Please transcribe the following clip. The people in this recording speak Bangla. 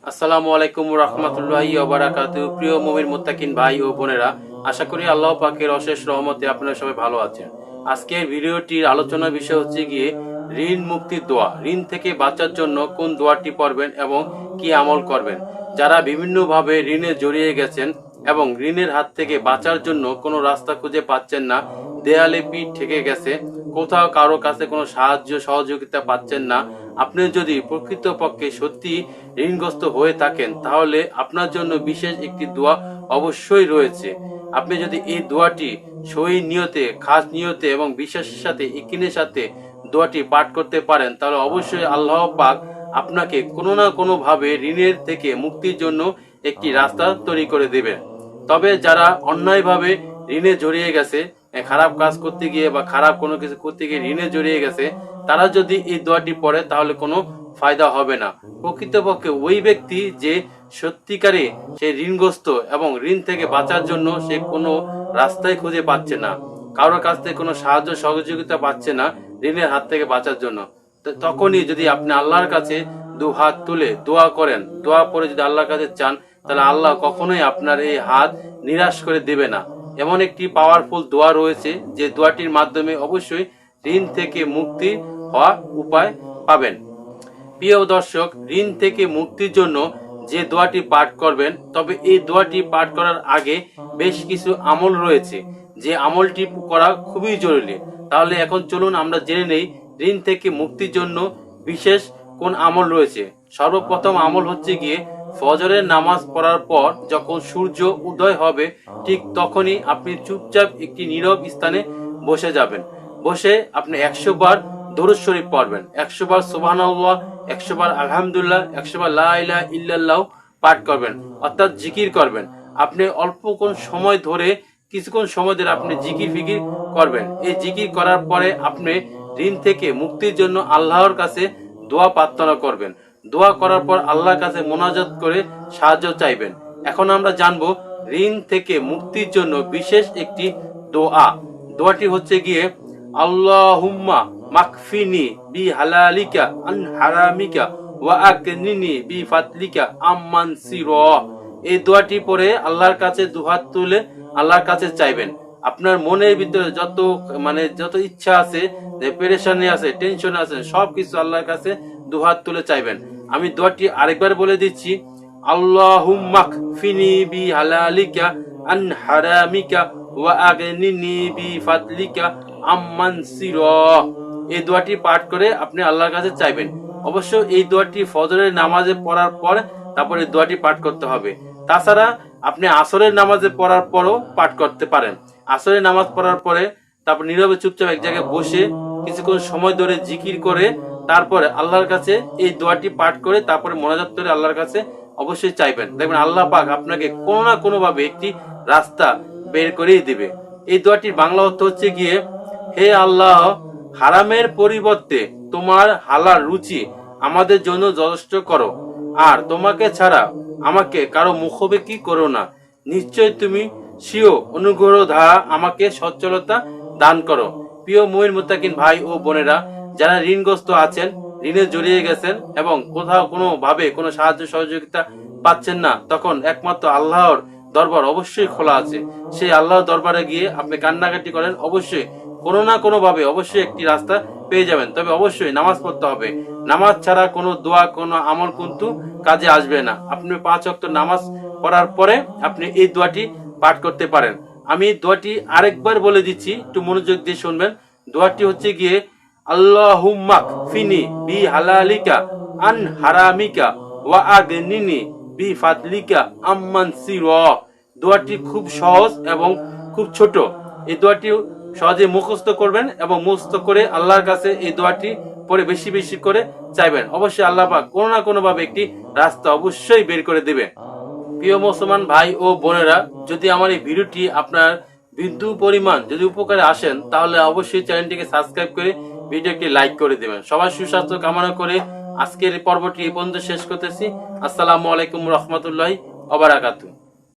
আসসালামু আলাইকুম রহমতুল্লাহি ওয়া বারাকাতুহু। প্রিয় মুমিন মুত্তাকিন ভাই ও বোনেরা, আশা করি আল্লাহ পাকের অশেষ রহমতে আপনারা সবাই ভালো আছেন। আজকের ভিডিওটির আলোচনার বিষয় হচ্ছে গিয়ে ঋণ মুক্তির দোয়া। ঋণ থেকে বাঁচার জন্য কোন দোয়াটি পড়বেন এবং কি আমল করবেন। যারা বিভিন্নভাবে ঋণে জড়িয়ে গেছেন এবং ঋণের হাত থেকে বাঁচার জন্য কোনো রাস্তা খুঁজে পাচ্ছেন না, দেয়ালে পিঠ ঠেকে গেছে, কোথাও কারো কাছে কোনো সাহায্য সহযোগিতা পাচ্ছেন না, আপনি যদি প্রকৃতপক্ষে সত্যি ঋণগ্রস্ত হয়ে থাকেন, তাহলে আপনার জন্য বিশেষ একটি দোয়া অবশ্যই রয়েছে। আপনি যদি এই দোয়াটি সহি নিয়তে, খাস নিয়তে এবং বিশ্বাসের সাথে, ইকিনের সাথে দোয়াটি পাঠ করতে পারেন, তাহলে অবশ্যই আল্লাহ পাক আপনাকে কোনো না কোনো ভাবে ঋণের থেকে মুক্তির জন্য একটি রাস্তা তৈরি করে দেবেন। তবে যারা অন্যায়ভাবে ঋণে জড়িয়ে গেছে, খারাপ কাজ করতে গিয়ে বা খারাপ কোনো কিছু করতে গিয়ে ঋণে জড়িয়ে গেছে, তারা যদি এই দোয়াটি পড়ে তাহলে কোনো ফায়দা হবে না। প্রকৃতপক্ষে ওই ব্যক্তি যে সত্যিকারে সে ঋণগ্রস্ত এবং ঋণ থেকে বাঁচার জন্য সে কোনো রাস্তায় খুঁজে পাচ্ছে না, কারোর কাছ থেকে কোনো সাহায্য সহযোগিতা পাচ্ছে না ঋণের হাত থেকে বাঁচার জন্য, তখনই যদি আপনি আল্লাহর কাছে দু হাত তুলে দোয়া করেন, দোয়া পরে যদি আল্লাহর কাছে চান, তাহলে আল্লাহ কখনোই আপনার এই হাত নিরাশ করে দেবে না। এমন একটি পাওয়ারফুল দোয়া রয়েছে যে দোয়াটির মাধ্যমে অবশ্যই ঋণ থেকে মুক্তি হওয়ার উপায় পাবেন। প্রিয় দর্শক, ঋণ থেকে মুক্তির জন্য যে দোয়াটি পাঠ করবেন, তবে এই দোয়াটি পাঠ করার আগে বেশ কিছু আমল রয়েছে, যে আমলটি করা খুবই জরুরি। তাহলে এখন চলুন আমরা জেনে নেই ঋণ থেকে মুক্তির জন্য বিশেষ কোন আমল রয়েছে। সর্বপ্রথম আমল হচ্ছে গিয়ে ফজরের নামাজ পড়ার পর যখন সূর্য উদয় হবে, ঠিক তখনই আপনি চুপচাপ একটি নীরব স্থানে বসে যাবেন। বসে আপনি 100 বার দরুদ শরীফ পড়বেন, 100 বার সুবহানাল্লাহ, 100 বার আলহামদুলিল্লাহ, 100 বার লা ইলাহা ইল্লাল্লাহ পাঠ করবেন, অর্থাৎ জিকির করবেন। আপনি অল্প কোন সময় ধরে, কিছুক্ষণ সময় ধরে আপনি জিকির ফিকির করবেন। এই জিকির করার পরে আপনি ঋণ থেকে মুক্তির জন্য আল্লাহর কাছে দোয়া প্রার্থনা করবেন। দোয়া করার পর আল্লাহর কাছে মোনাজাত করে সাহায্য চাইবেন। এখন আমরা জানবো ঋণ থেকে মুক্তির জন্য বিশেষ একটি দোয়া। দোয়াটি হচ্ছে গিয়ে আল্লাহুম্মা মাকফিনি বি হালালিকা আন হারামিকা ওয়া আগনিনি বি ফাদলিকা আম্মান সিরা। এই দোয়াটি পড়ে আল্লাহর কাছে দুহাত তুলে আল্লাহর কাছে চাইবেন। আপনার মনের ভিতরে যত ইচ্ছা আছে, যে পেরেশানি আছে, টেনশন আছে, সবকিছু আল্লাহর কাছে দুহাত তুলে চাইবেন। আমি দোয়াটি আরেকবার বলে দিচ্ছি, আল্লাহুম্মা মাকফিনি বি হালালিকা আন হারামিকা ওয়া আগনিনি বি ফাদলিকা আম্মান সিরা। এই দোয়াটি পাঠ করে আপনি আল্লাহর কাছে চাইবেন। অবশ্য এই দোয়াটি ফজরের নামাজে পড়ার পর তারপরে দোয়াটি পাঠ করতে হবে। তাছাড়া আপনি আসরের নামাজে পড়ার পরও পাঠ করতে পারেন। আসরের নামাজ পড়ার পরে তারপর নীরবে চুপচাপ এক জায়গায় বসে কিছুক্ষণ সময় ধরে জিকির করে তারপরে আল্লাহর কাছে এই দোয়াটি পাঠ করে তারপরে মোনাজাত করে আল্লাহর কাছে অবশ্যই চাইবেন। দেখবেন আল্লাহ পাক আপনাকে কোনো না কোনো ভাবে একটি রাস্তা বের করেই দিবে। এই দোয়াটির বাংলা অর্থ হচ্ছে গিয়ে, হে আল্লাহ, হারামের পরিবর্তে তোমার হালাল রুচি আমাদের জন্য যথেষ্ট করো, আর তোমাকে ছাড়া আমাকে কারো মুখাপেক্ষী করো না। নিশ্চয় তুমি স্বীয় অনুগ্রহ দ্বারা আমাকে সচ্ছলতা দান করো। প্রিয় মুমিন মুত্তাকিন ভাই ও বোনেরা, যারা ঋণগ্রস্ত আছেন, ঋণে জড়িয়ে গেছেন এবং কোথাও কোনো ভাবে কোনো সাহায্য সহযোগিতা পাচ্ছেন না, তখন একমাত্র আল্লাহর দরবার অবশ্যই খোলা আছে। সেই আল্লাহর দরবারে গিয়ে আপনি কান্নাকাটি করেন, অবশ্যই কোনো না কোনো ভাবে অবশ্যই একটি রাস্তা পেয়ে যাবেন। তবে অবশ্যই নামাজ পড়তে হবে। নামাজ ছাড়া কোনো দোয়া, কোনো আমল কিন্তু কাজে আসবে না। আপনি 5 ওয়াক্ত নামাজ পড়ার পরে আপনি এই দোয়াটি পাঠ করতে পারেন। আমি দোয়াটি আরেকবার বলে দিচ্ছি, একটু মনোযোগ দিয়ে শুনবেন। দোয়াটি হচ্ছে গিয়ে আল্লাহুম্মা ফিনি বি হালালিকা আন হারামিকা ওয়া আগনিনি বি ফাদলিকা আম্মান সিরা। দোয়াটি খুব সহজ এবং খুব ছোট। এই দোয়াটি সহজে মুখস্থ করবেন এবং মুখস্থ করে আল্লাহর কাছে এই দোয়াটি পরে বেশি বেশি করে চাইবেন। অবশ্যই আল্লাহ পাক কোনো না কোনো ভাবে একটি রাস্তা অবশ্যই বের করে দেবে। প্রিয় মুসলমান ভাই ও বোনেরা, যদি আমার এই ভিডিওটি আপনার বিন্দু পরিমাণ যদি উপকারে আসেন, তাহলে অবশ্যই চ্যানেলটিকে সাবস্ক্রাইব করে ভিডিওটি লাইক করে দেবেন। সবার সুস্বাস্থ্য কামনা করে আজকের পর্বটি এই পর্যন্ত শেষ করতেছি। আসসালামু আলাইকুম রহমতুল্লাহি ওয়া বারাকাতুহু।